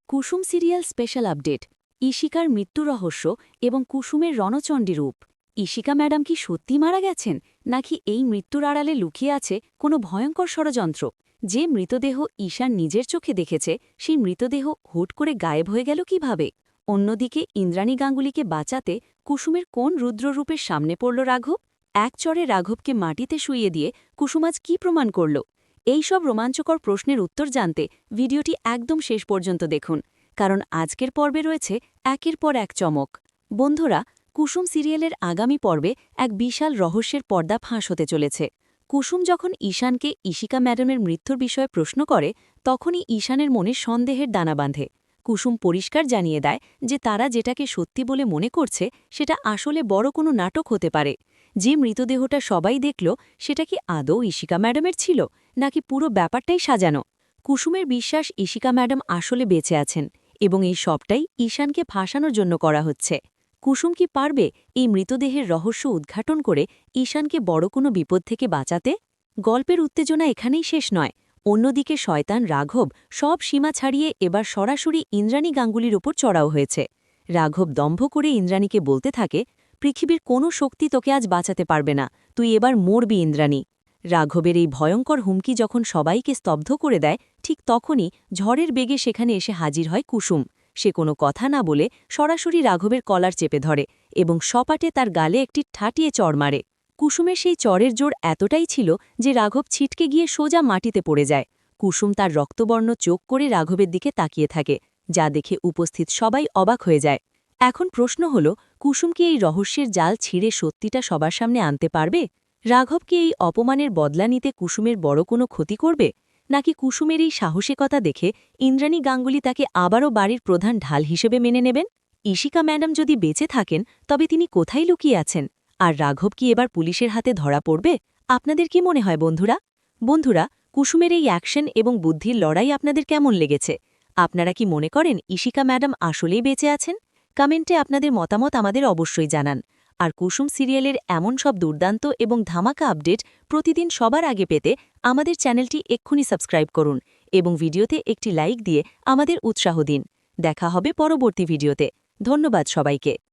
কুসুম serial special update. ইশিকার মৃত্যু রহস্য এবং কুসুমের রণচণ্ডী রূপ। ইশিকা ম্যাডাম কি সত্যি মারা গেছেন, নাকি এই মৃত্যুর আড়ালে লুকিয়ে আছে কোনো ভয়ঙ্কর ষড়যন্ত্র? যে মৃতদেহ ঈশান নিজের চোখে দেখেছে, সেই মৃতদেহ হুট করে গায়েব হয়ে গেল কিভাবে? অন্যদিকে ইন্দ্রাণী গাঙ্গুলিকে বাঁচাতে কুসুমের কোন রুদ্ররূপের সামনে পড়ল রাঘব? এক চরে রাঘবকে মাটিতে শুইয়ে দিয়ে কুসুম আজ কী প্রমাণ করল? এই সব রোমাঞ্চকর প্রশ্নের উত্তর জানতে ভিডিওটি একদম শেষ পর্যন্ত দেখুন, কারণ আজকের পর্বে রয়েছে একের পর এক চমক। বন্ধুরা, কুসুম সিরিয়ালের আগামী পর্বে এক বিশাল রহস্যের পর্দা ফাঁস হতে চলেছে। কুসুম যখন ঈশানকে ইশিকা ম্যাডামের মৃত্যুর বিষয়ে প্রশ্ন করে, তখনই ঈশানের মনে সন্দেহের দানা বাঁধে। কুসুম পরিষ্কার জানিয়ে দেয় যে তারা যেটাকে সত্যি বলে মনে করছে সেটা আসলে বড় কোনো নাটক হতে পারে। যে মৃতদেহটা সবাই দেখল, সেটা কি আদৌ ইশিকা ম্যাডামের ছিল, নাকি পুরো ব্যাপারটাই সাজানো? কুসুমের বিশ্বাস ইশিকা ম্যাডাম আসলে বেঁচে আছেন, এবং এই সবটাই ঈশানকে ফাঁসানোর জন্য করা হচ্ছে। কুসুম কি পারবে এই মৃতদেহের রহস্য উদ্ঘাটন করে ঈশানকে বড় কোনো বিপদ থেকে বাঁচাতে? গল্পের উত্তেজনা এখানেই শেষ নয়। অন্যদিকে শয়তান রাঘব সব সীমা ছাড়িয়ে এবার সরাসরি ইন্দ্রাণী গাঙ্গুলির ওপর চড়াও হয়েছে। রাঘব দম্ভ করে ইন্দ্রাণীকে বলতে থাকে, পৃথিবীর কোনো শক্তি তোকে আজ বাঁচাতে পারবে না, তুই এবার মরবি ইন্দ্রাণী। রাঘবের এই ভয়ঙ্কর হুমকি যখন সবাইকে স্তব্ধ করে দেয়, ঠিক তখনই ঝড়ের বেগে সেখানে এসে হাজির হয় কুসুম। সে কোনো কথা না বলে সরাসরি রাঘবের কলার চেপে ধরে এবং সপাটে তার গালে একটি ঠাটিয়ে চড় মারে। কুসুমের সেই চড়ের জোর এতটাই ছিল যে রাঘব ছিটকে গিয়ে সোজা মাটিতে পড়ে যায়। কুসুম তার রক্তবর্ণ চোখ করে রাঘবের দিকে তাকিয়ে থাকে, যা দেখে উপস্থিত সবাই অবাক হয়ে যায়। এখন প্রশ্ন হল, কুসুম কি এই রহস্যের জাল ছিঁড়ে সত্যিটা সবার সামনে আনতে পারবে? রাঘবকে এই অপমানের বদলা নিতে কুসুমের বড় কোনো ক্ষতি করবে, নাকি কুসুমের এই সাহসিকতা দেখে ইন্দ্রাণী গাঙ্গুলি তাকে আবারও বাড়ির প্রধান ঢাল হিসেবে মেনে নেবেন? ইশিকা ম্যাডাম যদি বেঁচে থাকেন, তবে তিনি কোথায় লুকিয়ে আছেন? আর রাঘব কি এবার পুলিশের হাতে ধরা পড়বে? আপনাদের কি মনে হয় বন্ধুরা, কুসুমের এই অ্যাকশন এবং বুদ্ধির লড়াই আপনাদের কেমন লেগেছে? আপনারা কি মনে করেন ইশিকা ম্যাডাম আসলেই বেঁচে আছেন? কমেন্টে আপনাদের মতামত আমাদের অবশ্যই জানান। আর কুসুম সিরিয়ালের এমন সব দুর্দান্ত এবং ধামাকা আপডেট প্রতিদিন সবার আগে পেতে আমাদের চ্যানেলটি এক্ষুনি সাবস্ক্রাইব করুন এবং ভিডিওতে একটি লাইক দিয়ে আমাদের উৎসাহ দিন। দেখা হবে পরবর্তী ভিডিওতে। ধন্যবাদ সবাইকে।